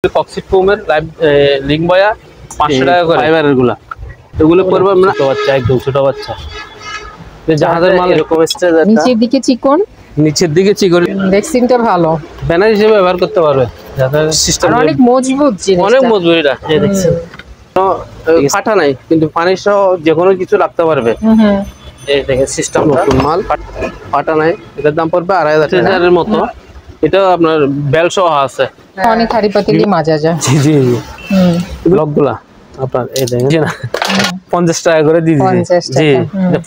কক্সিট ফোমের live link বয়া 500 টাকা করে ফাইবারের গুলা এগুলো পড়বে আমরা বাচ্চা একদম ছোট বাচ্চা জাহাজের মাল এরকম স্টেজ আছে নিচের দিকে চিকন ডেক্সিংটা ভালো ব্যানার হিসেবে ব্যবহার করতে পারবে যাতে সিস্টেম অনেক মজবুত জিনিস অনেক মজবুত এটা এই দেখছেন তো ফাটা নাই কিন্তু পানি সহ যে কোনো কিছু রাখতে পারবে এই দেখেন সিস্টেম নতুন মাল ফাটা নাই এটার দাম পড়বে 2500 টাকার মতো এটা আপনার বেল সহ আছে অনেক হাড়ি পাতিলি মাজা যায় জি জি জি ব্লকগুলা আপনার এই দেখেন 50 টাকা করে দিয়ে দিয়েছে জি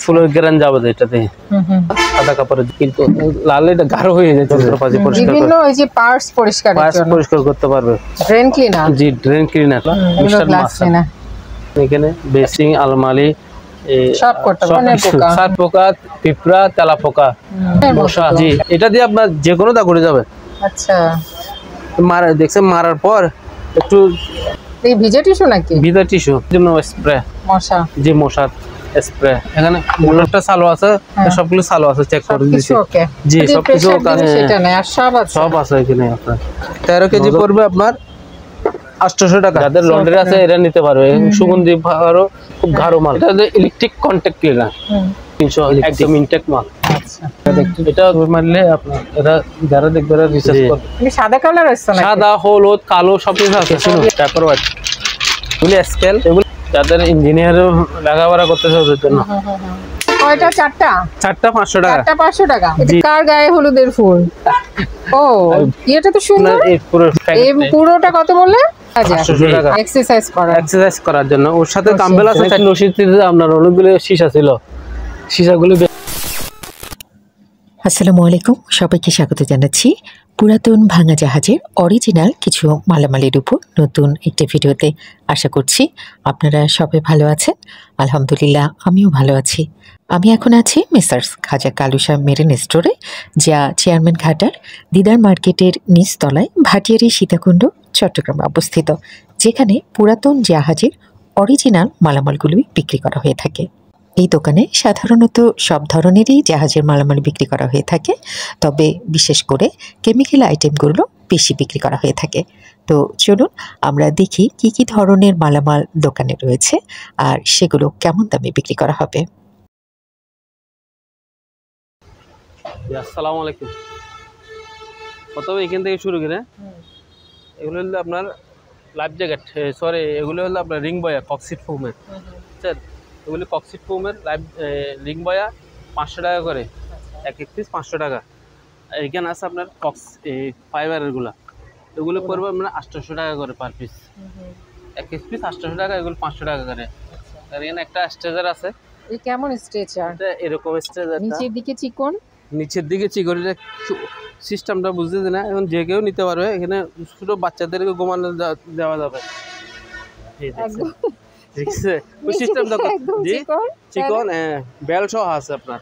ফুলের গ্রান যাবে এটাতে সাদা কাপড়ে কিন্তু লাল এটা গাঢ় হয়ে যায় যন্ত্রপাতি পরিষ্কার করে বিভিন্ন এই যে পার্টস পরিষ্কারের জন্য পরিষ্কার করতে পারবে ড্রেন ক্লিনার জি ড্রেন ক্লিনার মিস্টার মাসা এখানে বেসিং আলমারি সব করতে পারবে সার পোকা পিঁপড়া তেলা পোকা মশা জি এটা দিয়ে আপনার যে কোনো দাগ উড়ে যাবে আচ্ছা দেখছেন মারার পর একটু এই ভিজে টিস্যু নাকি ভিজা টিস্যু জন্য স্প্রে মশা জি মশার স্প্রে এখানে মোটরটা চালু আছে সবগুলো চালু আছে চেক করে দিয়েছি জি সবকিছু ওখানে সেটা না আর সব আছে এখানে আপনার 13 কেজি পড়বে আপনার 800 টাকা যাদের লন্ড্রি আছে এরা নিতে পারবে সুগন্ধি আরো খুব গাঢ় মাল এটা ইলেকট্রিক কন্টাক্ট ক্লিনার 300 একদম ইনটেক মাল আচ্ছা এটা মারলে আপনার এরা যারা দেখবে রিসার্চ করবে তুমি সাদা কালার আছে না সাদা হলুদ কালো সব কিছু আছে শুনুন পেপার ওয়াইট এগুলো স্কেল এগুলো যাদের ইঞ্জিনিয়ার লেখাপড়া করতেছে ওদের জন্য কয়টা চারটা 500 টাকা 500 টাকা এটা কার গায়ে হলুদের ফুল ও এটা তো সুন্দর এই পুরোটা কত বললে 500 টাকা এক্সারসাইজ করার জন্য ওর সাথে কাম্বেল আছে নসিতে আপনার অনেকগুলো সীসা ছিল সীসাগুলো আসসালামু আলাইকুম সবাইকে স্বাগত জানাচ্ছি পুরাতন ভাঙা জাহাজের অরিজিনাল কিছু মালামালের উপর নতুন একটি ভিডিওতে। আশা করছি আপনারা সবাই ভালো আছেন। আলহামদুলিল্লাহ আমিও ভালো আছি। আমি এখন আছি মেসার্স খাজা কালুশা মেরিন স্টোরে, যা চেয়ারম্যান ঘাটার দিদার মার্কেটের নিচতলায় ভাটিয়ারি সীতাকুণ্ড চট্টগ্রামে অবস্থিত, যেখানে পুরাতন জাহাজের অরিজিনাল মালামালগুলোই বিক্রি করা হয়ে থাকে। এই দোকানে সাধারণত সব ধরনেরই জাহাজের মালামাল বিক্রি করা হয়ে থাকে, তবে বিশেষ করে কেমিক্যাল আইটেমগুলো বেশি বিক্রি করা হয়ে থাকে। তো চলুন আমরা দেখি কি কি ধরনের মালামাল দোকানে রয়েছে আর সেগুলো কেমন দামে বিক্রি করা হবে। আসসালামু আলাইকুম। প্রথমে এখান থেকে শুরু করে এগুলো হলো আপনার লাইফ জ্যাকেট, সরি এগুলো হলো আপনার রিং বয়া কক্সিট ফোমের, বুঝছেন? এগুলি কক্সিট ফোমের লাইভ লিঙ্ক বয়া 500 টাকা করে, এক পিস 500 টাকা। এখানে আছে আপনার কক্স ফাইবারের গুলা, এগুলো পড়বে আপনার 800 টাকা করে পার পিস, এক পিস 800 টাকা, এগুলো 500 টাকা করে। আর এখানে একটা স্ট্রেচার আছে। এই কেমন স্ট্রেচার? এরকম স্ট্রেচার, নিচের দিকে চিকন সিস্টেমটা বুঝতে না, এখন যে কেউ নিতে পারবে। এখানে ছোট বাচ্চাদেরকে ঘুমানো দেওয়া যাবে, ঠিক আছে? ওই সিস্টেমটা জি চিকন বেল সহ আছে আপনার,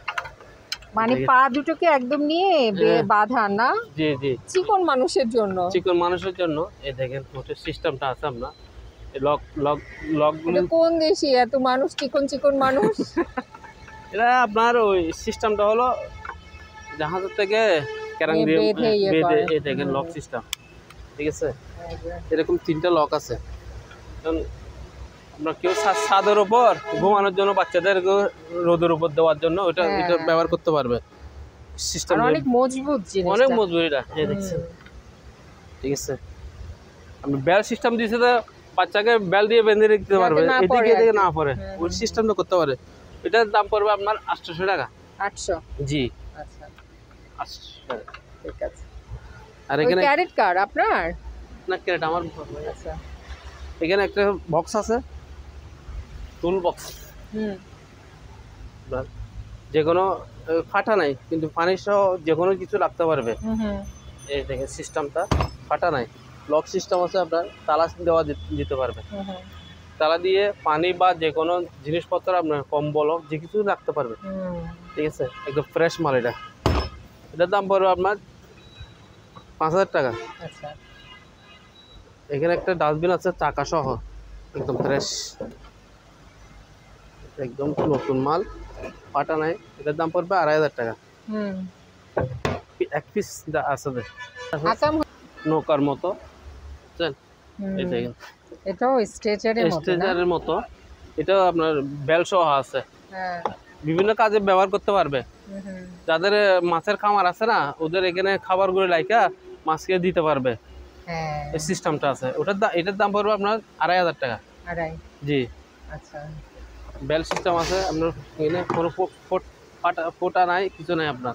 মানে পা দুটোকে একদম নিয়ে বাঁধা না? জি জি চিকন মানুষের জন্য এই দেখেন মোটর সিস্টেমটা আছে আপনার। লক লক লকগুলো কোন দেশে এত মানুষ চিকন মানুষ? এটা আপনার ওই সিস্টেমটা হলো জাহাজের থেকে ক্যারাং দিয়ে বেঁধে, এই দেখেন লক সিস্টেম, ঠিক আছে? এরকম 3টা লক আছে। আমরা কেউ ছাদের উপর ঘুমানোর জন্য, বাচ্চাদের রোদের উপর দেওয়ার জন্য এটা ব্যবহার করতে পারবে। সিস্টেম অনেক মজবুত জিনিস, অনেক মজবুত এটা, এই দেখছেন, ঠিক আছে? আপনি বেল সিস্টেম দিয়েছে তো বাচ্চাকে বেল দিয়ে বেঁধে দিতে পারবে, এদিকে এদিকে না পড়ে, ওই সিস্টেমটা করতে পারে। এটার দাম পড়বে আপনার 800 টাকা। 800? জি আচ্ছা 800, ঠিক আছে। আর এখানে ক্যারেট কার আপনার না? ক্যারেট আমার। আচ্ছা, এখানে একটা বক্স আছে, টুল বক্স, যে কোনো ফাটা নাই কিন্তু পানি সহ যে কোনো কিছু রাখতে পারবে। এই দেখেন সিস্টেমটা ফাটা নাই, লক সিস্টেম আছে, আপনার তালা দেওয়া দিতে পারবে। তালা দিয়ে পানি বা যে কোনো জিনিসপত্র আপনার কম্বল যে কিছু রাখতে পারবে, ঠিক আছে? একদম ফ্রেশ মাল এটা। এটার দাম পড়বে আপনার 5000 টাকা। আচ্ছা, এখানে একটা ডাস্টবিন আছে চাকা সহ, একদম ফ্রেশ, একদম নতুন মাল, পাটা নাই। এটার দাম পড়বে 2500 টাকা। এক পিস আছে নৌকার মতো, এই দেখেন এটাও স্ট্রেচারের মতো না? স্ট্রেচারের মতো। এটাও আপনার বেল সহ আছে, হ্যাঁ। বিভিন্ন কাজে ব্যবহার করতে পারবে। যাদের মাছের খামার আছে না, ওদের এখানে খাবারগুলো লাইকা মাছকে দিতে পারবে। হ্যাঁ, এই সিস্টেমটা আছে। এটার দাম পড়বে আপনার 2500 টাকা। 2.5। জি, আচ্ছা। বেল সিস্টেম আছে আপনার এখানে, কোনো ফোটা নাই, কিছু নাই। আপনার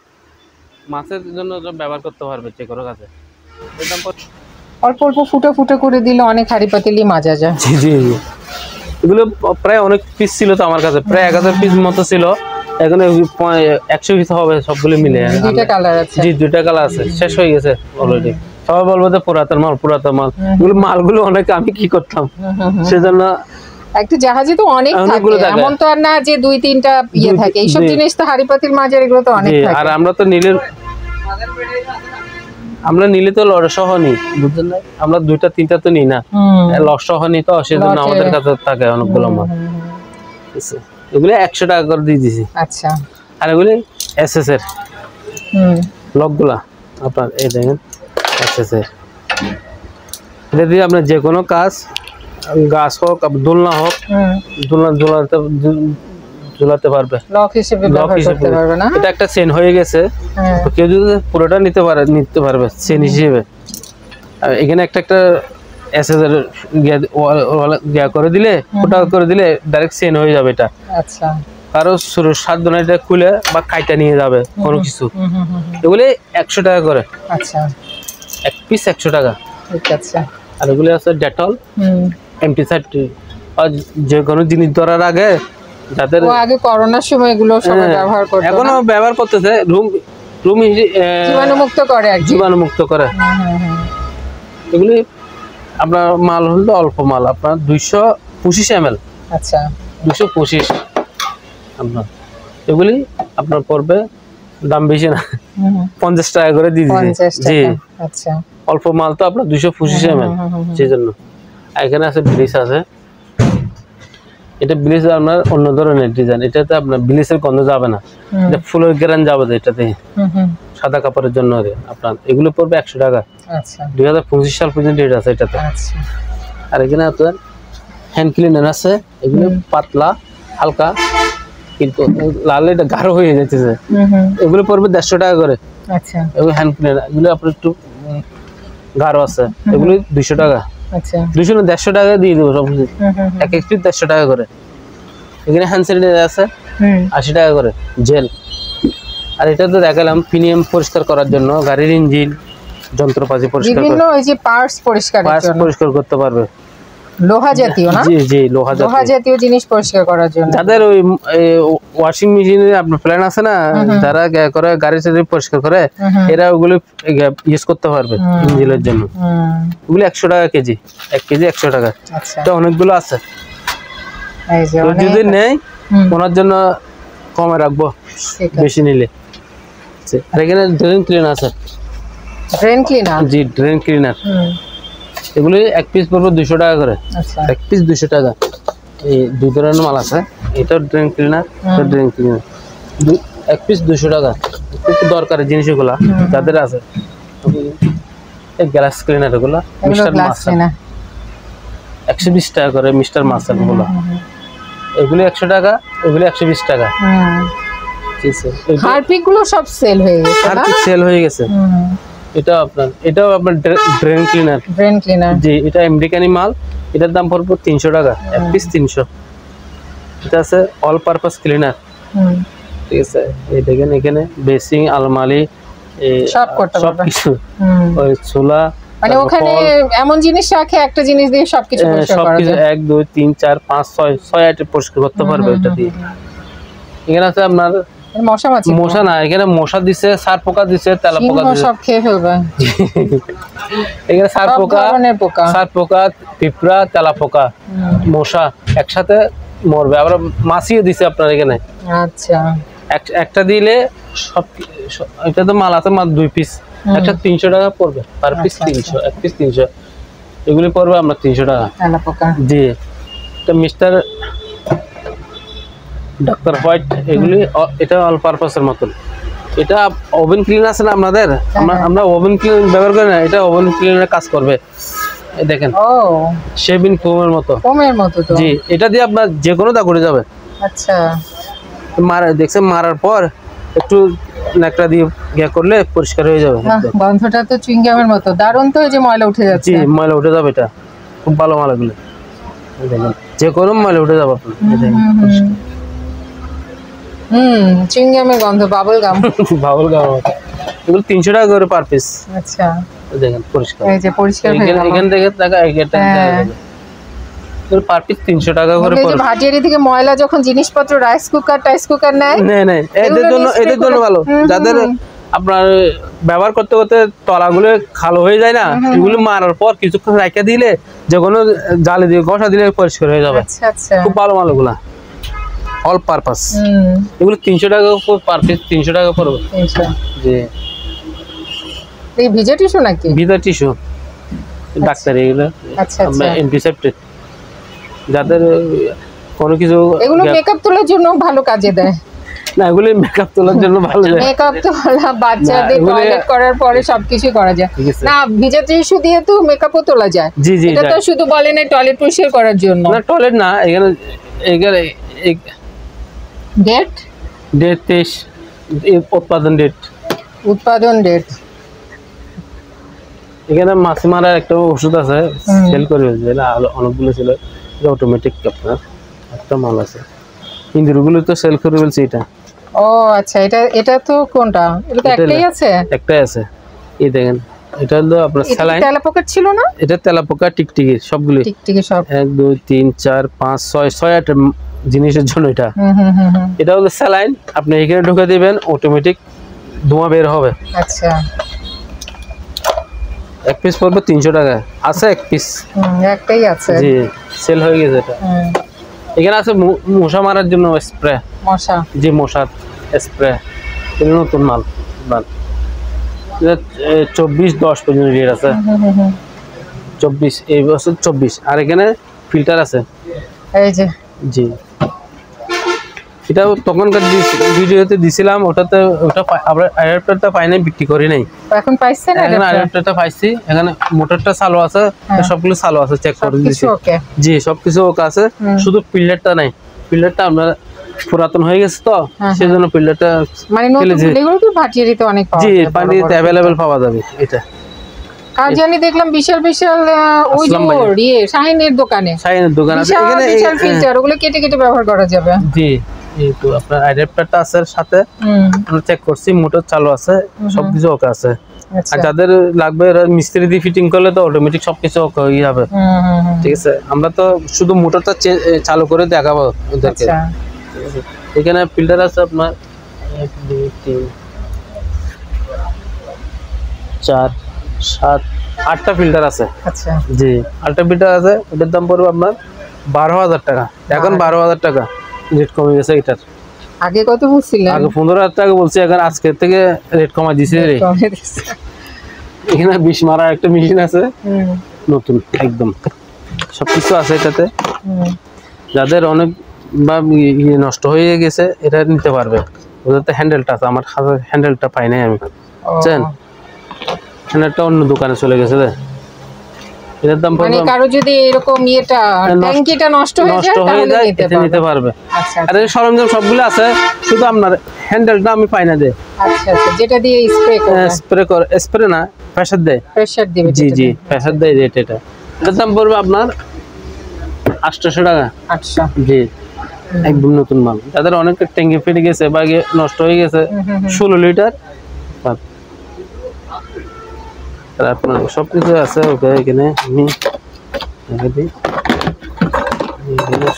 মাছের জন্য ব্যবহার করতে পারবে যে কোনো কাজে। এর দাম অল্প অল্প ফুটো ফুটো করে দিলে অনেক হাঁড়ি পাতিলি মাজা যায়। জি জি জি, এগুলো প্রায় অনেক পিস ছিল তো আমার কাছে, প্রায় 1000 পিস মতো ছিল। এখন 100 পিস হবে সবগুলো মিলে। দুইটা কালার আছে? জি, দুইটা কালার আছে, শেষ হয়ে গেছে অলরেডি। সবাই বলবো যে পুরাতন মাল। এগুলো মালগুলো অনেক আমি কি করতাম, সেজন্য একটা জাহাজে তো অনেক থাকে, এমন তো আর না যে 2-3টা ইয়ে থাকে। এইসব জিনিস তো হাঁড়ি পাতিল মাজার, এগুলো তো অনেক থাকে। আর আমরা তো নিলে তো লড় সহ নিই, বুঝলেন না? আমরা 2-3টা তো নিই না, লড় সহ নিই, তো সেজন্য আমাদের কাছে থাকে অনেকগুলো মাল। এগুলো 100 টাকা করে দিয়ে দিছি। আচ্ছা। আর এগুলি এসএস এর লকগুলা আপনার, এই দেখেন এসএস এর। এটা দিয়ে আপনার যে কোনো কাজ, গাছ হোক, দোলনা হোক, ঝুলাতে পারবে, লক হিসেবে ব্যবহার করতে পারবে না? এটা একটা চেন হয়ে গেছে, কেউ যদি পুরোটা নিতে পারবে চেন হিসেবে। এখানে একটা এসএস এর গিয়া করে দিলে, ওটা করে দিলে ডাইরেক্ট চেন হয়ে যাবে এটা। আচ্ছা। কারো সাত জনের এটা খুলে বা কাইটা নিয়ে যাবে কোনো কিছু। এগুলি 100 টাকা করে। আচ্ছা, এক পিস 100 টাকা। ঠিক আছে। আর এগুলি আছে ডেটল, এমটিসাইড। আর যে কোনো জিনিস ধরার আগে, যাদের আগে করোনার সময় এগুলো সবাই ব্যবহার করতো, এখনো ব্যবহার করতেছে, রুম জীবাণুমুক্ত করে, জীবাণুমুক্ত করে। এগুলি আপনার মাল হলো অল্প মাল, আপনার 225 ml। আচ্ছা, 225 আপনার। এগুলি আপনার পড়বে, দাম বেশি না, 50 টাকা করে দিয়ে দিচ্ছে। জি, আচ্ছা। অল্প মাল তো আপনার 225 ml, সেই জন্য। এখানে আছে ব্লিচ আছে, এটা ব্লিচ আপনার অন্য ধরনের ডিজাইন। এটাতে আপনার ব্লিচের গন্ধ যাবে না, এটা ফুলের গ্রান যাবে এটাতে, সাদা কাপড়ের জন্য। আপনার এগুলো পড়বে 100 টাকা। আচ্ছা, 2025 সাল পর্যন্ত এটা আছে এটাতে। আচ্ছা। আর এখানে আপনার হ্যান্ড ক্লিনার আছে, এগুলো পাতলা হালকা, কিন্তু লাল এটা গাঢ় হয়ে যাচ্ছে। এগুলো পড়বে 150 টাকা করে। আচ্ছা। এগুলো হ্যান্ড ক্লিনার, এগুলো আপনার একটু গাঢ় আছে, এগুলো 200 টাকা। আচ্ছা, 200 না 150 টাকা দিয়ে দেবো সব কিছু, এক পিস 150 টাকা করে। এখানে হ্যান্ড স্যানিটাইজার আছে 80 টাকা করে, জেল। আর এটা তো দেখালাম প্রিমিয়াম পরিষ্কার করার জন্য, গাড়ির ইঞ্জিন যন্ত্রপাতি পরিষ্কার বিভিন্ন ওই যে পার্টস পরিষ্কার করতে পারবে। লোহা জাতীয় না? জি জি, লোহা জাতীয় জিনিস পরিষ্কার করার জন্য। যাদের ওই ওয়াশিং মেশিনে আপনার প্ল্যান আছে না, যারা করে গাড়ি পরিষ্কার করে, এরা ওগুলো ইউজ করতে পারবে ইঞ্জিনের জন্য। ওগুলো 100 টাকা কেজি, 1 কেজি 100 টাকা। তো অনেকগুলো আছে, যদি নেই ওনার জন্য কমে রাখবো বেশি নিলে। আর এখানে ড্রেন ক্লিনার আছে। Drain cleaner? জি, ড্রেন ক্লিনার। এগুলো এক পিস পড়বে 200 টাকা করে। এক পিস 200 টাকা। এই দুই ধরনের মাল আছে, এটা ড্রেন ক্লিনার, এটা ড্রেন ক্লিনার। এক পিস 200 টাকা। খুব দরকারি জিনিস এগুলা যাদের আছে। এই গ্লাস ক্লিনার এগুলা, মিস্টার মাসাল 120 টাকা করে, মিস্টার মাসাল এগুলা। এগুলো 100 টাকা, এগুলো 120 টাকা। হারপিক গুলো সব সেল হয়ে গেছে। হারপিক সেল হয়ে গেছে। এটাও আপনার ড্রেন ক্লিনার। জি, এটা আমেরিকানি মাল, এটার দাম পড়বে 300 টাকা, এক পিস 300। এটা আছে অল পারপাস ক্লিনার, ঠিক আছে। এই দেখেন এখানে বেসিং, আলমারি, সব কিছু, ওই চুলা, মানে ওখানে এমন জিনিস রাখে, একটা জিনিস দিয়ে সবকিছু পরিষ্কার করা যায়। 1 2 3 4 5 6 আইটেম পরিষ্কার করতে পারবে এটা দিয়ে। এখানে আছে আপনার মশা না, এখানে মশা দিছে, সার পোকা দিছে, তেলা পোকা দিছে, সব খেয়ে ফেলবে। এখানে সার পোকা, পিঁপড়া, তেলা পোকা, মশা একসাথে মরবে। আবার মাছিও দিছে আপনার এখানে। আচ্ছা, একটা দিলে সব, এটা তো মাল আছে মাত্র 2 পিস, একটা 300 টাকা পড়বে পার পিস, 300, এক পিস 300। এগুলি পড়বে আমরা 300 টাকা। তেলা পোকা, জি। এটা মিস্টার ডক্টর হোয়াইট, এগুলি এটা অল পারপাসের মতন। এটা ওভেন ক্লিনার আছে না আপনাদের, আমরা ওভেন ক্লিনার ব্যবহার করি না, এটা ওভেন ক্লিনারের কাজ করবে। এই দেখেন ও শেভিং ফোমের মতো, ফোমের মতো তো। জি এটা দিয়ে আপনার যে কোনো দাগ উঠে যাবে। আচ্ছা দেখছেন মারার পর একটু ন্যাকড়া দিয়ে ইয়া করলে পরিষ্কার হয়ে যাবে। গন্ধটা তো চুইংগামের মতো, দারুণ তো। এই যে ময়লা উঠে যাচ্ছে। জি ময়লা উঠে যাবে, এটা খুব ভালো মালাগুলো, দেখেন যে কোনো ময়লা উঠে যাবে আপনার। চুইংগামের গন্ধ, বাবল গাম। বাবল গাম এগুলো 300 টাকা করে পার পিস। আচ্ছা দেখেন পরিষ্কার, এই যে পরিষ্কার হয়ে গেল। এখান থেকে টাকা এটা পার পিস 300 টাকা করে পড়ে। ভাটিয়ারি থেকে ময়লা যখন জিনিসপত্র রাইস কুকার নেয়, নেই এদের জন্য ভালো, যাদের আপনার ব্যবহার করতে করতে তলাগুলো খালো হয়ে যায় না, এগুলো মারার পর কিছুক্ষণ রাখা দিলে যে কোনো জালে দিয়ে ঘষা দিলে পরিষ্কার হয়ে যাবে। আচ্ছা আচ্ছা, খুব ভালো মাল ওগুলা, অল পারপাস। এগুলো 300 টাকা পার পিস, 300 টাকা পড়বে। জি এই ভিজা টিস্যু নাকি? ভিজা টিস্যু ডাক্তারি এগুলো। আচ্ছা আচ্ছা, অ্যান্টিসেপ্টিক, যাদের কোনো কিছু এগুলো মেকআপ তোলার জন্য ভালো কাজে দেয় না, এগুলো মেকআপ তোলার জন্য ভালো যায়। মেকআপ তোলা, বাচ্চাদের টয়লেট করার পরে সবকিছু করা যায় না। ভিজা টিস্যু দিয়ে তো মেকআপও তোলা যায়। জি জি, এটা তো শুধু বলে না টয়লেট পরিষ্কার করার জন্য। না টয়লেট না, এখানে ডেট 23 উৎপাদন ডেট। এখানে মাছি মারার একটা ওষুধ আছে, সেল করে অনেকগুলো ছিল, অটোমেটিক আপনার একটা মাল আছে। ইন্দুরগুলো তো সেল করে বলছি এটা। ও আচ্ছা, এটা তো কোনটা? এটা তো একটাই আছে। একটাই আছে, এই দেখেন এটা হলো আপনার স্যালাইন। তেলাপোকা ছিল না? এটা তেলাপোকা, টিকটিকি, সবগুলো টিকটিকি সব। 1 2 3 4 5 6 8 জিনিসের জন্য এটা। এটা হলো স্যালাইন, আপনি এখানে ঢুকে দিবেন, অটোমেটিক ধোঁয়া বের হবে। আচ্ছা, এক পিস পড়বে 300 টাকা। আছে এক পিস, একটাই আছে। জি সেল হয়ে গেছে এটা। এখানে আছে মশা মারার জন্য স্প্রে, মশা, জি মশার স্প্রে, এটা নতুন মাল। 24-10 পর্যন্ত রেট আছে। 24 এই বছর 24। আর এখানে ফিল্টার আছে, এই যে। জি এটা তখনকার ভিডিওতে দিছিলাম, ওটাতে ওটা আমরা অ্যাডাপ্টারটা পাই নাই, বিক্রি করি নাই। এখন পাইছেন? এখন অ্যাডাপ্টারটা পাইছি, এখানে মোটরটা চালু আছে, সবগুলো চালু আছে, চেক করে দিয়েছি। জি সবকিছু ওকে আছে, শুধু পিলারটা নাই। পিলারটা আমরা পুরাতন হয়ে গেছে তো, সেজন্য পিলারটা মানে নতুন এগুলো কি ভাটিয়ারিতে অনেক পাওয়া যায়? জি পানিতে अवेलेबल পাওয়া যাবে। এটা কাজ জানি দেখলাম বিশাল বিশাল, ওই যে শাহিনের দোকানে আছে এখানে বিশাল ফিল্টার, ওগুলো কেটে কেটে ব্যবহার করা যাবে। জি এই তো আপনার অ্যাডাপ্টারটা আছে সাথে, আমরা চেক করছি, মোটর চালু আছে, সবকিছু ওকে আছে। আর যাদের লাগবে এরা মিস্ত্রি দিয়ে ফিটিং করলে তো অটোমেটিক সবকিছু ওকে হয়ে যাবে। ঠিক আছে, আমরা তো শুধু মোটরটা চালু করে দেখাবো ওদেরকে। এখানে ফিল্টার আছে আপনার 1 2 3 4 7 8টা ফিল্টার আছে। আচ্ছা জি 8টা ফিল্টার আছে, এটার দাম পড়বে আপনার 12,000 টাকা। এখন 12,000 টাকা রেট কমে গেছে এটার। আগে কত বলছিলেন? আগে 15,000 টাকা বলছি, এখন আজকে থেকে রেট কমাই দিয়েছে রে। এখানে 20 মারার একটা মেশিন আছে, নতুন একদম, সবকিছু আছে এটাতে। যাদের অনেক বা নষ্ট হয়ে গেছে এটা নিতে পারবে। ওটাতে হ্যান্ডেলটা আছে, আমার হ্যান্ডেলটা পাই নাই আমি, বুঝছেন? হ্যান্ডেলটা অন্য দোকানে চলে গেছে। এটার দাম মানে কারো যদি এরকম ট্যাঙ্কিটা নষ্ট হয়ে যায় তাহলে নিতে পারবে। আচ্ছা, আর এই সরঞ্জাম সবগুলো আছে, শুধু আপনার হ্যান্ডেলটা আমি পাই না দে। আচ্ছা আচ্ছা, যেটা দিয়ে স্প্রে না, প্রেসার দেয়। প্রেসার দিবে? জি জি প্রেসার দেয় রেট। এটার দাম পড়বে আপনার 800 টাকা। 800, জি একদম নতুন মাল। যাদের অনেক ট্যাঙ্কি ফেটে গেছে বা নষ্ট হয়ে গেছে, 16 লিটার আপনার সবকিছু আছে ওকে। এখানে আমি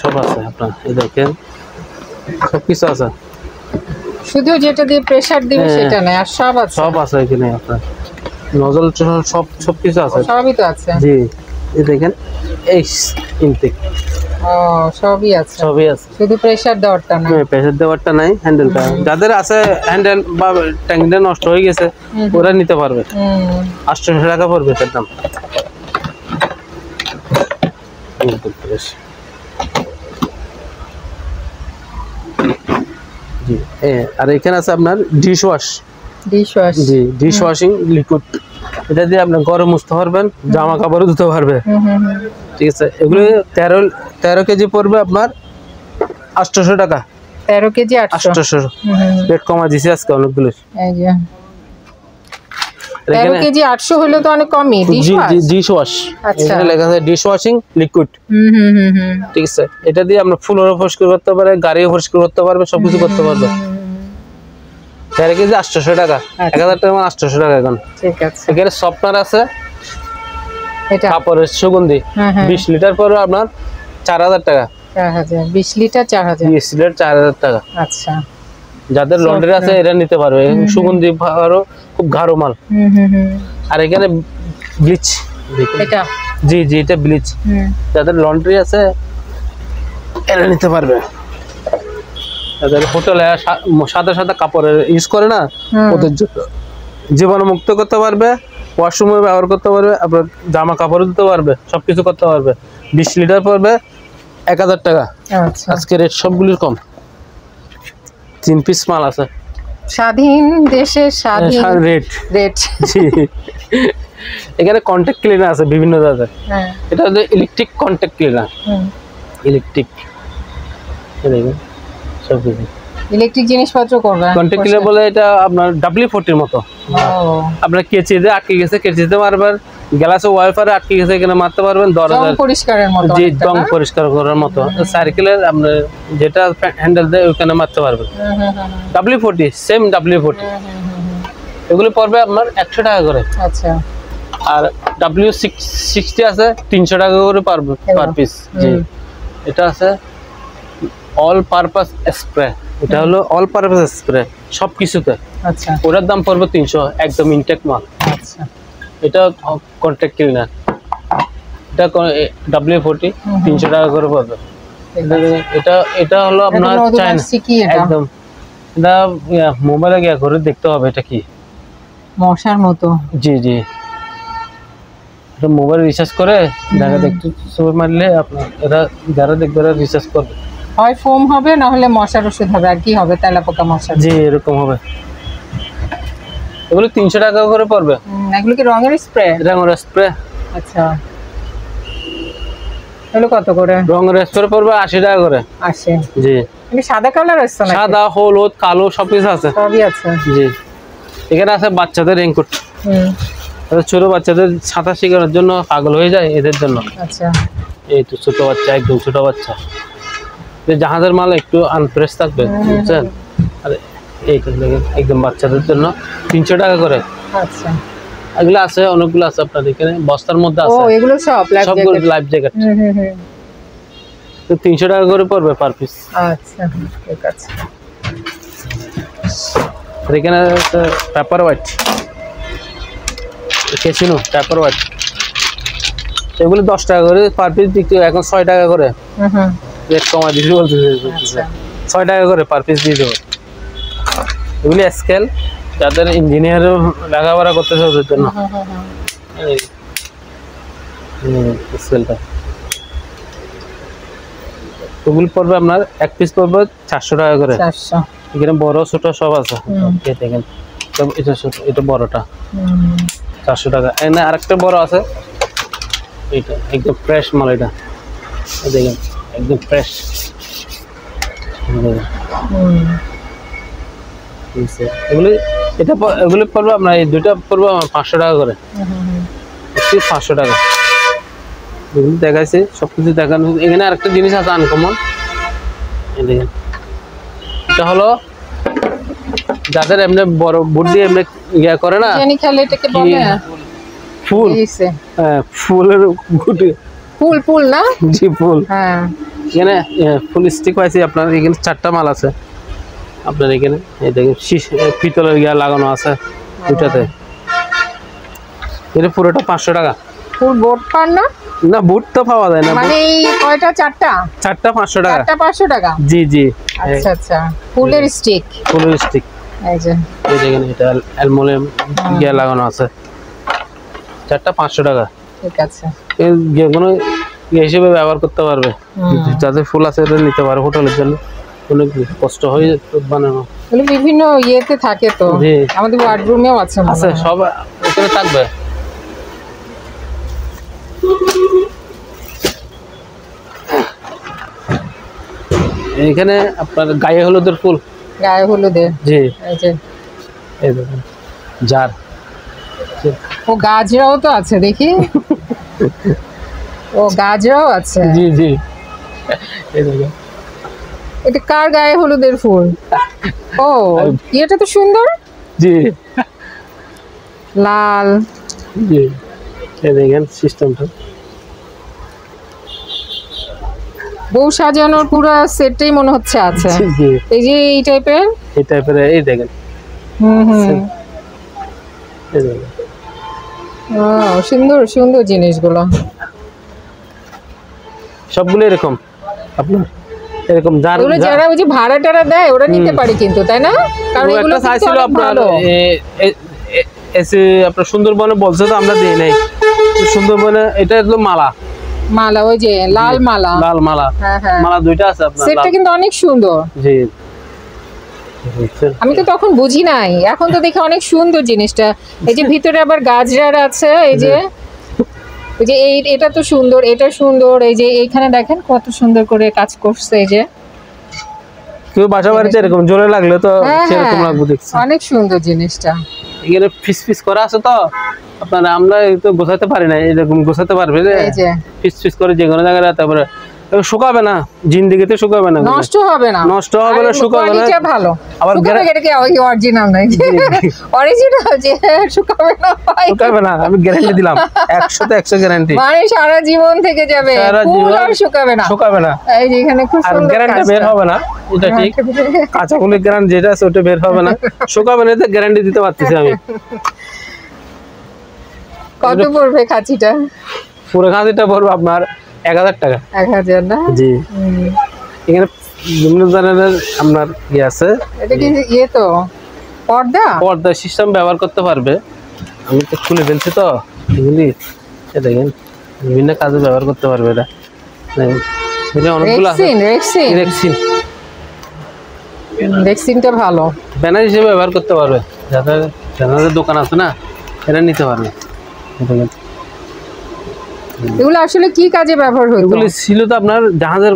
সব আছে আপনার, এই দেখেন সবকিছু আছে, শুধু যেটা দিয়ে প্রেসার দিবে সেটা না, আর সব আছে। সব আছে এখানে আপনার, নজল সবকিছু আছে, সবই তো আছে। জি এই দেখেন এই ইনটেক, সবই আছে, শুধু প্রেসার দেওয়ারটা না। প্রেসার দেওয়ারটা নাই, হ্যান্ডেলটা। যাদের আছে হ্যান্ডেল বা ট্যাঙ্কিটা নষ্ট হয়ে গেছে ওরা নিতে পারবে। 800 টাকা পড়বে এটার দাম। জি আর এখানে আছে আপনার ডিশ ওয়াশ। জি ডিশ ওয়াশিং লিকুইড, এটা দিয়ে আপনি ঘরে মুছতে পারবেন, জামা কাপড় ধুতে পারবে। ঠিক আছে, এগুলো 13 কেজি পড়বে আপনার 800 টাকা। 13 কেজি 800। রেট কমা দিছি আজকে অনেকগুলো। এই যে 13 কেজি 800 হলে তো অনেক কমই। ডিশ ওয়াশ, আচ্ছা, এখানে লেখা আছে ডিশ ওয়াশিং লিকুইড। ঠিক আছে, এটা দিয়ে আপনি ফুলও পরিষ্কার করতে পারে, গাড়িও পরিষ্কার করতে পারবে, সবকিছু করতে পারবে। 13 কেজি 800 টাকা, 1000 টাকা 800 টাকা এখন। ঠিক আছে, এখানে সফটনার আছে, এটা কাপড়ের সুগন্ধি 20 লিটার পড়বে আপনার 4000 টাকা। 4000, 20 লিটার 4000। 20 লিটার 4000 টাকা। আচ্ছা, যাদের লন্ড্রি আছে এরা নিতে পারবে, সুগন্ধি আরো খুব গাঢ় মাল। আর এখানে ব্লিচ, এটা জি জি এটা ব্লিচ, যাদের লন্ড্রি আছে এরা নিতে পারবে। যাদের হোটেলে সাদা সাদা কাপড়ের ইউজ করে না, ওদের জীবাণু মুক্ত করতে পারবে, ওয়াশরুমে ব্যবহার করতে পারবে, আপনার জামা কাপড় দিতে পারবে, সবকিছু করতে পারবে। 20 লিটার পড়বে 1000 টাকা। আজকে রেট সবগুলির কম। 3 পিস মাল আছে, স্বাধীন দেশের স্বাধীন রেট। জি, এখানে কন্টাক্ট ক্লিনার আছে বিভিন্ন জায়গায়। এটা হচ্ছে ইলেকট্রিক কন্টাক্ট ক্লিনার, ইলেকট্রিক সবকিছু ইলেকট্রিক জিনিসপত্র করবে। কন্টাক্ট ক্লিনার বলে এটা আপনার WD-40 এর মতো। আপনার কেচিতে আটকে গেছে, কেচিতে মারবেন, গ্লাসে ওয়াইফারে আটকে গেছে, এখানে মারতে পারবেন। দরজা পরিষ্কারের মতো, জি দম পরিষ্কার করার মতো। সার্কেলের আপনার যেটা হ্যান্ডেল দেয় ওখানে মারতে পারবেন। WD-40, same WD-40। এগুলো পড়বে আপনার 100 টাকা করে। আচ্ছা, আর W60 আছে 300 টাকা করে পার পিস। জি, এটা আছে অল পারপাস স্প্রে, এটা হলো অল পারপাস স্প্রে সবকিছুতে। আচ্ছা, ওটার দাম পড়বে 300, একদম ইনটেক মাল। আচ্ছা, এটা কন্টাক্ট ক্লিনার, এটা WD-40 300 টাকা করে পড়বে। এটা হলো আপনার চায়না, একদম এটা মোবাইলে গিয়ে করে দেখতে হবে এটা কি, মশার মতো। জি জি, এটা মোবাইল রিচার্জ করে দেখা দেখতে সুপার মারলে আপনার এরা যারা দেখবে এরা রিচার্জ করবে। হয় ফোম হবে, না হলে মশার ওষুধ হবে। আর কি হবে? তেলাপোকা মশা। জি, এরকম হবে। এগুলো 300 টাকা করে পড়বে। এগুলো কি রঙের স্প্রে? রঙের স্প্রে। আচ্ছা, এগুলো কত করে? রঙের স্প্রে পড়বে 80 টাকা করে। 80? জি। এটা সাদা কালার আছে না? সাদা, হলুদ, কালো সব কিছু আছে। সবই আছে। জি, এখানে আছে বাচ্চাদের রেইনকোট। ছোট বাচ্চাদের ছাতা শেখানোর জন্য পাগল হয়ে যায় এদের জন্য। আচ্ছা, এই তো ছোট বাচ্চা, একদম ছোট বাচ্চা, জাহাজের মাল একটু আনপ্রেস থাকবে, বুঝছেন? আর এই একদম বাচ্চাদের জন্য 300 টাকা করে। আচ্ছা, এগুলো আছে, অনেকগুলো আছে আপনার এখানে বস্তার মধ্যে আছে। ও, এগুলো সব লাইফ জ্যাকেট। তো 300 টাকা করে পড়বে পার পিস। আচ্ছা, ঠিক আছে। আর এখানে paper white, casino paper white, এগুলো 10 টাকা করে পার পিস বিক্রি, এখন 6 টাকা করে রেট কমা দিতে বলতেছে। 6 টাকা করে পার পিস দিয়ে দেবো। এগুলি স্কেল, যাদের ইঞ্জিনিয়ার লেখাপড়া করতেছে ওদের জন্য স্কেলটা। ওগুলো পড়বে আপনার এক পিস পড়বে 400 টাকা করে। এখানে বড় ছোট সব আছে। দেখেন এটা ছোট, এটা বড়টা 400 টাকা। এখানে আরেকটা বড় আছে, এটা একদম ফ্রেশ মাল। এটা দেখেন একদম ফ্রেশ। এগুলো পড়বে আপনার, এই দুইটা পড়বে আমার 500 টাকা করে। 500 টাকা এগুলো দেখাইছে, সবকিছু দেখানো। এখানে আরেকটা জিনিস আছে আনকমন, দেখেন এটা হলো যাদের এমনি বড় বুট দিয়ে এমনি ইয়া করে না, ফুল, হ্যাঁ ফুলের গুটি, ফুল না? জি ফুল। হ্যাঁ, এখানে ফুল স্টিক পাইছি আপনার। এখানে 4টা মাল আছে আপনার এখানে। এই দেখেন পিতলের গিয়া লাগানো আছে দুটাতে। এটা পুরোটা 500 টাকা। ফুল বোট পান না? না, বুট তো পাওয়া যায় না। মানে এই কয়টা? 4টা 500 টাকা। 4টা 500 টাকা? জি জি। আচ্ছা আচ্ছা, ফুলের স্টিক। ফুলের স্টিক, এই যে এই দেখেন এটা অ্যালুমিনিয়াম গিয়া লাগানো আছে। 4টা 500 টাকা। ঠিক আছে, এই যেগুলো হিসেবে ব্যবহার করতে পারবে। যাদের ফুল আছে এটা নিতে পারে হোটেলের জন্য। অনেক কষ্ট হয়ে বানানো, বিভিন্ন ইয়েতে থাকে তো। আমাদের ওয়ার্ডরুমেও আছে, সব এখানে থাকবে। এখানে আপনার গায়ে হলুদের ফুল, গায়ে হলুদের, জি এই যে এই দেখুন জার। ও গাজরাও তো আছে দেখি, ও গাজরাও আছে, জি জি এই দেখুন এটা কার গায়ে হলুদের ফুল? ও এটা তো সুন্দর, জি লাল। জি এই দেখেন সিস্টেমটা, বউ সাজানোর পুরো সেটটাই মনে হচ্ছে আছে। জি এই যে এই টাইপের, এই টাইপের, এই দেখেন এই দেখেন সুন্দর সুন্দর জিনিসগুলো, সবগুলো এরকম আপনার এরকম জার। এগুলো যারা ওই যে ভাড়া টাড়া দেয় ওরা নিতে পারে কিন্তু, তাই না? কারণ এগুলো একটা চাইছিল আপনার এসে আপনার সুন্দরবনে বলছে তো আমরা দিই নাই। সুন্দরবনে এটা হলো মালা, মালা, ওই যে লাল মালা, লাল মালা, হ্যাঁ হ্যাঁ, মালা দুইটা আছে আপনার। সেটটা কিন্তু অনেক সুন্দর। জি আমি তো তখন বুঝি নাই, এখন তো দেখি অনেক সুন্দর জিনিসটা। এই যে ভিতরে আবার গাজরার আছে, এই যে ওই যে এটা তো সুন্দর, এটা সুন্দর। এই যে এইখানে দেখেন কত সুন্দর করে কাজ করছে। এই যে কেউ বাসা বাড়িতে এরকম জোরে লাগলে তো সেরকম লাগবে দেখছি। অনেক সুন্দর জিনিসটা। এখানে পিস পিস করা আছে তো আপনার, আমরা তো গোছাতে পারি না, এরকম গোছাতে পারবে যে এই যে পিস পিস করে যে কোনো জায়গায়। তারপরে শুকাবে না, জিন্দেগিতে শুকাবে না, নষ্ট হবে না, নষ্ট হবে না, শুকাবে না। এটা ভালো। আবার এটা কি অরিজিনাল নাই? অরিজিনাল যে শুকাবে না, শুকাবে না, আমি গ্যারান্টি দিলাম, 100 তে 100 গ্যারান্টি। মানে সারা জীবন থেকে যাবে, পুরো শুকাবে না, শুকাবে না। এই যে এখানে খুব আর সুন্দর গ্যারান্টি বের হবে না, এটা ঠিক। কাঁচাগুলি গ্যারান্টি যেটা আছে ওটা বের হবে না, শুকাবে না, এতে গ্যারান্টি দিতে পারতেছি আমি। কত পড়বে খাঁচিটা? পুরো খাঁচিটা পড়বে আপনার 1000 টাকা। 1000 না? জি। এখানে বিভিন্ন ধরনের আপনার ইয়ে আছে। এটা কি ইয়ে তো পর্দা? পর্দা সিস্টেম ব্যবহার করতে পারবে। আমি তো খুলে ফেলছি তো এগুলি, দেখেন বিভিন্ন কাজে ব্যবহার করতে পারবে এটা। এটা অনেকগুলো আছে। রেক্সিন, রেক্সিনটা ভালো, ব্যানার হিসেবে ব্যবহার করতে পারবে। যাদের দোকান আছে না, এটা নিতে পারবে। এগুলো আসলে কি কাজে ব্যবহার হতো? এগুলি ছিল তো আপনার জাহাজের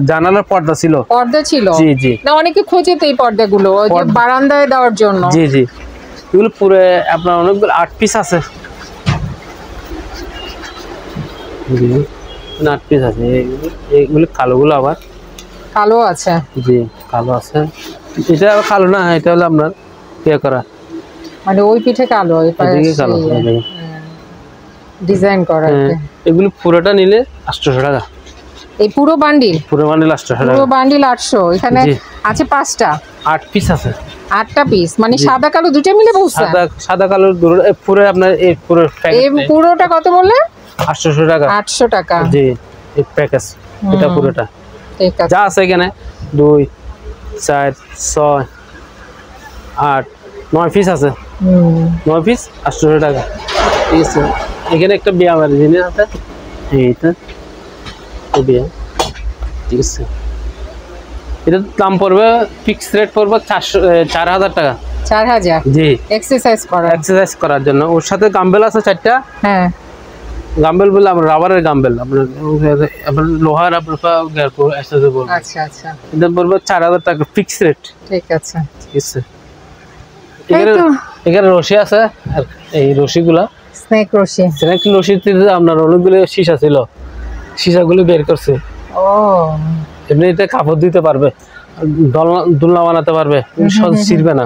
জানালার পর্দা ছিল। পর্দা ছিল? জি জি। না, অনেকে খোঁজে তো এই পর্দাগুলো, ওই যে বারান্দায় দেওয়ার জন্য। জি জি। এগুলো পুরো আপনার অনেকগুলো 8 পিস আছে। 8 পিস আছে। এইগুলো কালোগুলো আবার কালো আছে? জি কালো আছে। এটা কালো না, এটা হলো আপনার ইয়ে করা, মানে ওই পিঠে কালো, এই পাশে কালো ডিজাইন করা। এগুলো পুরোটা নিলে 800 টাকা। এই পুরো বান্ডিল? পুরো বান্ডিল 800 টাকা। পুরো বান্ডিল 800। এখানে আছে 5টা, 8 পিস আছে। 8টা পিস, মানে সাদা কালো দুটো মিলে বলছেন? সাদা কালো পুরো আপনার এই পুরো এই পুরোটা কত বললে? 800 টাকা। 800 টাকা। জি, এই প্যাকেজ এটা পুরোটা। ঠিক আছে। যা আছে এখানে 2 4 6 8 9 পিস আছে। 9 পিস 800 টাকা। ঠিক আছে। এখানে একটা ব্যায়ামের জিনিস আছে, এইটা বিয়া। ঠিক আছে। এটার দাম পড়বে, ফিক্স রেট পড়বে 4000 টাকা। 4000? জি। এক্সারসাইজ করার জন্য। ওর সাথে গাম্বেল আছে 4টা। হ্যাঁ, গাম্বেল বলে আমরা রাবারের গাম্বেল, আপনার লোহার আপনার এক্সারসাইজ বলবো। আচ্ছা আচ্ছা। এটা পড়বে 4000 টাকা ফিক্স রেট। ঠিক আছে। ঠিক আছে। এখানে রশি আছে, আর এই রশিগুলা স্নেক রশিতে আপনার অনেকগুলো সীসা ছিল, সীসাগুলো বের করছে। ও, এমনি এটা কাপড় দিতে পারবে, দোলনা বানাতে পারবে, সহজ ছিড়বে না।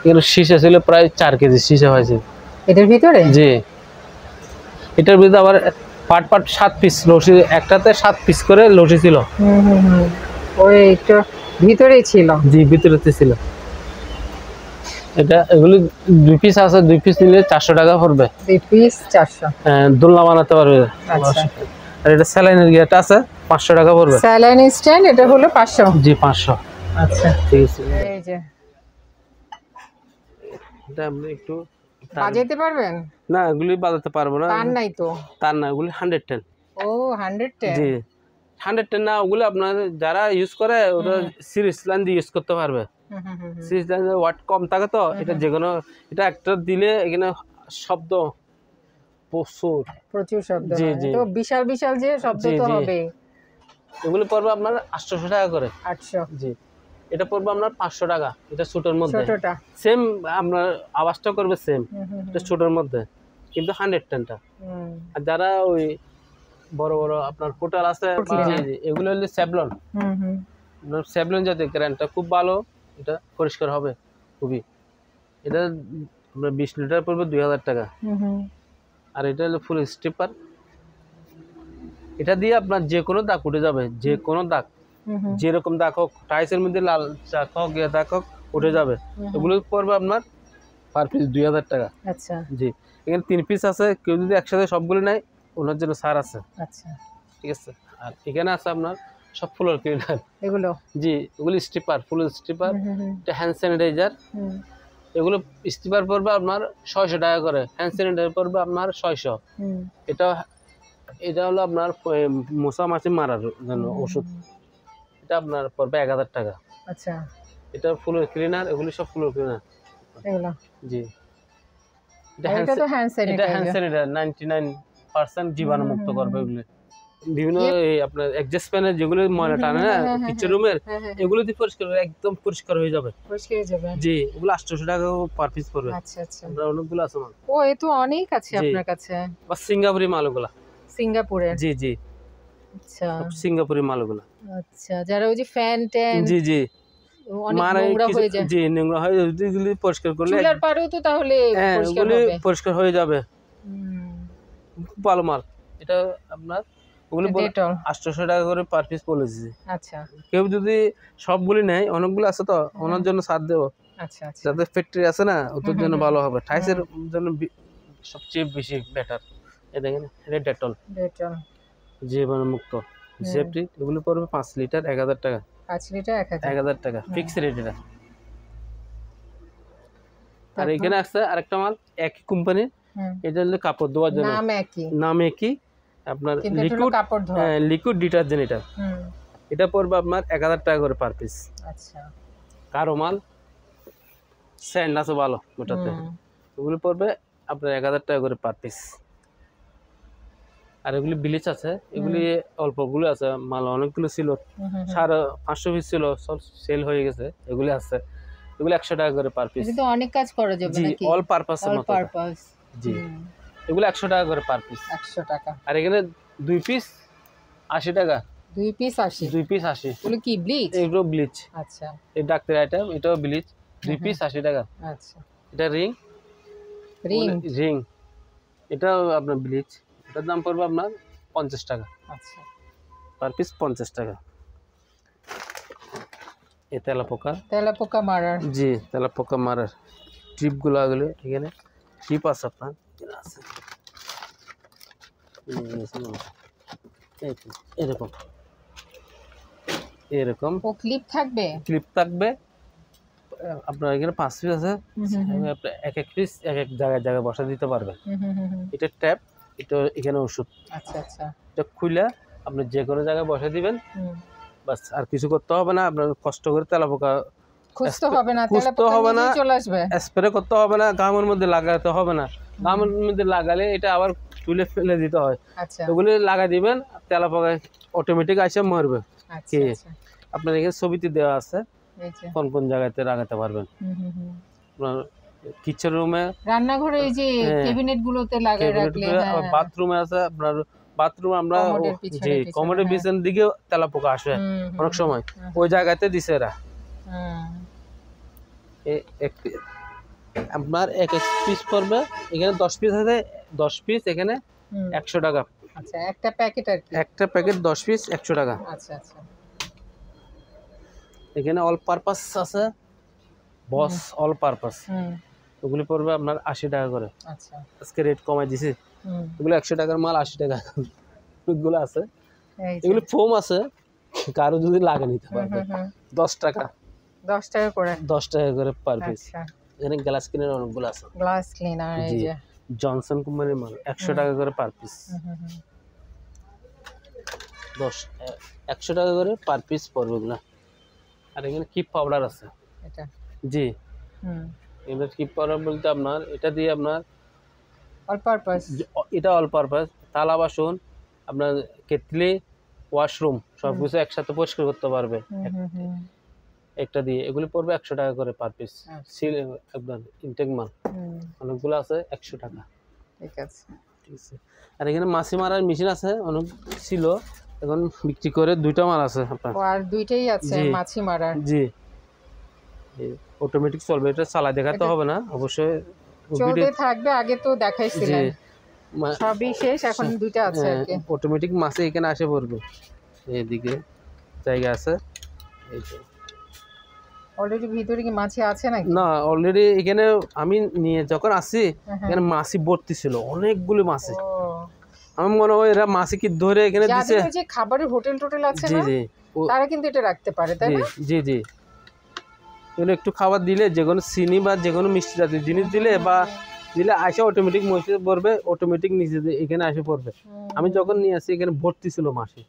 এখানে সীসা ছিল প্রায় 4 কেজি সীসা হয়েছে এটার ভিতরে। জি। এটার ভিতরে আবার পাট 7 পিস রশি, একটাতে 7 পিস করে রশি ছিল। ওই তো ভিতরেই ছিল? জি, ভিতরেতে ছিল। এটা এগুলি 2 পিস আছে, 2 পিস নিলে 400 টাকা পড়বে। 2 পিস 400? হ্যাঁ, দোলনা বানাতে পারবে। আচ্ছা। আর এটা স্যালাইনের গিয়াটা আছে, 500 টাকা পড়বে। স্যালাইন স্ট্যান্ড এটা হলো 500? জি, 500। আচ্ছা, ঠিক আছে। এই যে এটা আপনি একটু বাজাতে পারবেন? না, এগুলি বাজাতে পারবো না। তার নাই তো? তার না, ওগুলি 110। ও, 110? জি, 110 না, ওগুলো আপনার যারা ইউজ করে ওরা সিরিজ লাইন দিয়ে ইউজ করতে পারবে। সিরিজ লাইন ওয়াট কম থাকে তো, এটা যেকোনো, এটা একটা দিলে এখানে শব্দ প্রচুর শব্দ। জি জি। তো বিশাল বিশাল যে শব্দ তো হবে। এগুলো পড়বে আপনার 800 টাকা করে। 800 জি, এটা পড়বে আপনার 500 টাকা। এটা ছোটোর মধ্যে ছোটটা সেম, আপনার আওয়াজটা করবে সেম, হুম এটা ছোটোর মধ্যে কিন্তু 110টা। হুম আর যারা ওই বড় বড় আপনার পোর্টাল আছে, জি জি, এগুলো হলো স্যাভলন। হুম হুম স্যাভলন জাতীয় গ্র্যান্ডটা খুব ভালো, এটা পরিষ্কার হবে খুবই। এটা আপনার 20 লিটার পড়বে 2000 টাকা। হুম আর এটা হলো ফুল স্টিপার, এটা দিয়ে আপনার যে কোনো দাগ উঠে যাবে, যে কোনো দাগ, হুম যেরকম দাগ হোক, টাইসের মধ্যে লাল দাগ হোক, ইয়ে দাগ হোক, উঠে যাবে। এগুলো পড়বে আপনার পার পিস 2000 টাকা। আচ্ছা জি, এখানে 3 পিস আছে, কেউ যদি একসাথে সবগুলো নেয় ওনার জন্য ছাড় আছে। আচ্ছা ঠিক আছে। আর এখানে আছে আপনার সব ফ্লোর ক্লিনার। এগুলো জি, এগুলো স্টিপার, ফুল স্টিপার, হুম এটা হ্যান্ড স্যানিটাইজার। হুম এগুলো স্টিপার পড়বে আপনার 600 টাকা করে, হ্যান্ড স্যানিটাইজার পড়বে আপনার 600। হুম এটা এটা হলো আপনার মশা মাছি মারার জন্য ওষুধ, এটা আপনার পড়বে 1000 টাকা। আচ্ছা এটা ফুলের ক্লিনার, এগুলি সব ফুলের ক্লিনার। এগুলো জি, এটা তো হ্যান্ড এটা হ্যান্ড স্যানিটাইজার স্যানিটাইজার 99% জীবাণু মুক্ত করবে এগুলি। বিভিন্ন এই আপনার এক্সজস্ট ফ্যানের যেগুলো ময়লা টানে না কিচেন রুমের, এগুলো দিয়ে পরিষ্কার করে একদম পরিষ্কার হয়ে যাবে। পরিষ্কার হয়ে যাবে। জি, এগুলো 800 টাকা পার পিস পড়বে। আচ্ছা আচ্ছা আমরা অনেকগুলো আছে মাল। ও এ তো অনেক আছে জি। আপনার কাছে। বা সিঙ্গাপুরি মালগুলা। সিঙ্গাপুরের। জি জি, আচ্ছা সব সিঙ্গাপুরি মালগুলা। আচ্ছা যারা ওই যে ফ্যান ট্যান জি জি, অনেক মানে নোংরা হয়ে যায়, জি নোংরা হয়, এগুলি পরিষ্কার করলে চুলার পাড়েও তো তাহলে হ্যাঁ পরিষ্কার ওগুলি হবে। পরিষ্কার হয়ে যাবে। হুম, খুব ভালো মাল এটা আপনার। ওগুলি ডেটল। 800 টাকা করে পার পিস বলেছি। আচ্ছা কেউ যদি সবগুলি নেয়, অনেকগুলো আছে তো, ওনার জন্য ছাড় দেবো। আচ্ছা আচ্ছা যাদের ফ্যাক্টরি আছে না, ওদের জন্য ভালো হবে। টাইসের জন্য সবচেয়ে বেশি বেটার। এই দেখেন, এটা ডেটল ডেটল জীবাণু মুক্ত সেফটি। এগুলো পড়বে 5 লিটার 1000 টাকা। 5 লিটার 1000। 1000 টাকা ফিক্স রেট এটা। আর এখানে আছে আরেকটা মাল একই কোম্পানির, এটা হলো কাপড় ধোয়ার জন্য, নাম একই নাম একই আপনার, কিন্তু এটা হলো লিকুইড কাপড় ধোয়া। Liquid detergent. এটা হুম এটা পড়বে আপনার 1000 টাকা করে পার পিস। আচ্ছা কারো মাল স্যান্ড আছে ভালো ওটাতে, ওগুলো পড়বে আপনার 1000 টাকা করে পার পিস। আর এগুলি ব্লিচ আছে, এগুলি অল্পগুলো আছে, মাল অনেকগুলো ছিল, 550 পিস ছিল, সব সেল হয়ে গেছে। এগুলি আছে, এগুলো 100 টাকা করে পার পিস। এটা তো অনেক কাজ করা যাবে জি, নাকি? অল পারপাসের অল মতো। পারপাস। জি, এগুলো 100 টাকা করে পার পিস। 100 টাকা। আর এখানে 2 পিস 80 টাকা। 2 পিস 80। 2 পিস 80। এগুলো কি ব্লিচ? এগুলো ব্লিচ। আচ্ছা এই ডাক্তার আইটেম, এটাও ব্লিচ। 2 পিস 80 টাকা। আচ্ছা এটা রিং, রিং। রিং এটাও আপনার ব্লিচ, এটার দাম পড়বে আপনার 50 টাকা আচ্ছা পার পিস, 50 টাকা। এই তেলাপোকা, তেলাপোকা মারার। জি তেলাপোকা মারার ট্রিপগুলো, এগুলো এখানে ট্রিপ আছে আপনার, এখানে আছে এরকম এরকম ও ক্লিপ থাকবে? ক্লিপ থাকবে আপনার। এখানে 5 পিস আছে, এক এক পিস এক এক জায়গায় জায়গায় বসা দিতে পারবেন। এটা ট্যাপ, এটা এখানে ওষুধ। আচ্ছা আচ্ছা এটা খুলে আপনি যে কোনো জায়গায় বসে দিবেন, বাস আর কিছু করতে হবে না। আপনার কষ্ট করে তেলাপোকা খুঁজতে হবে না, খুঁজতে তেলাপোকা হবে না, নিজেই চলে আসবে। স্প্রে করতে হবে না, গামের মধ্যে লাগাতে হবে না। গামের মধ্যে লাগালে এটা আবার তুলে ফেলে দিতে হয়। আচ্ছা ওগুলি লাগাই দিবেন, তেলাপোকা অটোমেটিক আসে মরবে। আচ্ছা আচ্ছা আপনার এখানে ছবিতে দেওয়া আছে এই যে কোন কোন জায়গাতে লাগাতে পারবেন। আপনার কিচেন রুমে, রান্নাঘরে এই যে ক্যাবিনেট গুলোতে লাগায় রাখলে, হ্যাঁ বাথরুমে আছে আপনার। বাথরুম আমরা কমোডের পিছনে, যে পিছনে, কমোডের পিছন দিকে তেলাপোকা আসে অনেক সময়, ওই জায়গাতে দিছে এরা। আপনার এক এক পিস পড়বে, এখানে 10 পিস আছে, 10 পিস এখানে 100 টাকা। আচ্ছা একটা প্যাকেট আর কি? একটা প্যাকেট 10 পিস 100 টাকা। আচ্ছা আচ্ছা এখানে অল পারপাস আছে, বস অল পারপাস, ওগুলি পড়বে আপনার 80 টাকা করে। আচ্ছা আজকে রেট কমাই দিছি, এগুলো 100 টাকার মাল 80 টাকা অনেকগুলো আছে। এই যে এগুলো ফোম আছে, কারো যদি লাগে নিতে পারবে। 10 টাকা 10 টাকা করে, 10 টাকা করে পার পিস। আচ্ছা এখানে গ্লাস ক্লিনার অনেকগুলো আছে, গ্লাস ক্লিনার এই জি যে জনসন কোম্পানির মাল, 100 টাকা করে পার পিস। 100 টাকা করে পার পিস পড়বে ওগুলা। আর এখানে কিপ পাউডার আছে, এটা জি এবার কিপ পাউডার বলতে আপনার এটা দিয়ে আপনার অল পারপাস। এটা অল পারপাস, থালা বাসন, আপনার কেটলি, ওয়াশরুম সবকিছু একসাথে পরিষ্কার করতে পারবে একটা দিয়ে। এগুলি পড়বে 100 টাকা করে পার পিস। একদম ইনটেক মাল অনেকগুলো আছে 100 টাকা। ঠিক আছে। ঠিক আছে। আর এখানে মাছি মারার মেশিন আছে অনেক ছিল, এখন বিক্রি করে 2টা মাল আছে আপনার। ও আর 2টাই আছে মাছি মারার? জি, অটোমেটিক চলবে, এটা চালা দেখাতে হবে না অবশ্যই, চলতে থাকবে। আগে তো দেখাইছিলেন, সবই শেষ, এখন 2টা আছে আর কি। অটোমেটিক মাছি এখানে আসে পড়বে, এইদিকে জায়গা আছে। এই তো অলরেডি ভিতরে কি মাছি আছে নাকি? না, অলরেডি এখানে আমি নিয়ে যখন আসি এখানে মাছি ভর্তি ছিল, অনেকগুলো মাছি। আমার মনে হয় এরা মাছি কি ধরে এখানে দিছে। যে খাবারের হোটেল টোটেল আছে জি না, জি, তারা কিন্তু এটা রাখতে পারে, তাই না? জি জি, এগুলো একটু খাবার দিলে, যে কোনো চিনি বা যে কোনো মিষ্টি জাতীয় জিনিস দিলে বা দিলে আসে অটোমেটিক মসজিদ পড়বে, অটোমেটিক নিচে এখানে আসে পড়বে। আমি যখন নিয়ে আসি এখানে ভর্তি ছিল মাছি,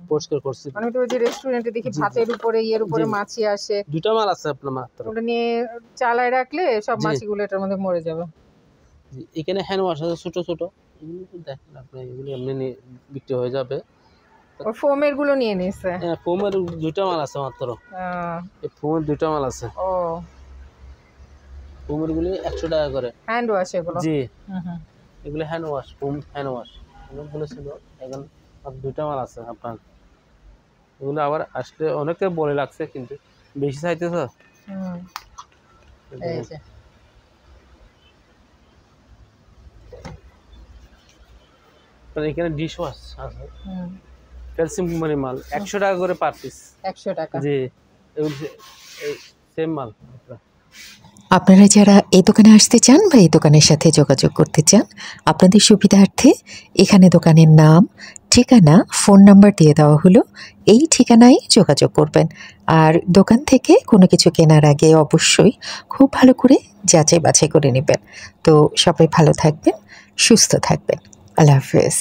পরিষ্কার করছি। আমি তো ওই যে রেস্টুরেন্টে দেখি ভাতের উপরে ইয়ের উপরে মাছি আসে। 2টা মাল আছে আপনার মাত্র, ওটা নিয়ে চালায় রাখলে সব মাছিগুলো এটার মধ্যে মরে যাবে। এখানে হ্যান্ড ওয়াশ আছে ছোট ছোট, এগুলো তো দেখেন আপনি, এগুলো এমনি বিক্রি হয়ে যাবে। ওর ফোমের গুলো নিয়ে নিছে। হ্যাঁ, ফোমের 2টা মাল আছে মাত্র। এই ফোমের 2টা মাল আছে। ও, ফোমের গুলি 100 টাকা করে হ্যান্ড ওয়াশ এগুলো? জি, এগুলো hand wash, foam hand wash অনেকগুলো ছিল, এখন 2টা মাল আছে আপনার। এগুলো আবার আসলে অনেকে বলে লাগছে, কিন্তু বেশি চাইতে তো। এই যে এখানে ডিশ ওয়াশ আছে, ক্যালসিয়াম কোম্পানির মাল, 100 টাকা করে পার পিস। 100 টাকা? জি, এগুলো সেম মাল। আপনারা যারা এই দোকানে আসতে চান বা এই দোকানের সাথে যোগাযোগ করতে চান, আপনাদের সুবিধার্থে এখানে দোকানের নাম, ঠিকানা, ফোন নাম্বার দিয়ে দেওয়া হলো। এই ঠিকানায় যোগাযোগ করবেন। আর দোকান থেকে কোনো কিছু কেনার আগে অবশ্যই খুব ভালো করে যাচাই বাছাই করে নেবেন। তো সবাই ভালো থাকবেন, সুস্থ থাকবেন। আল্লাহ হাফেজ।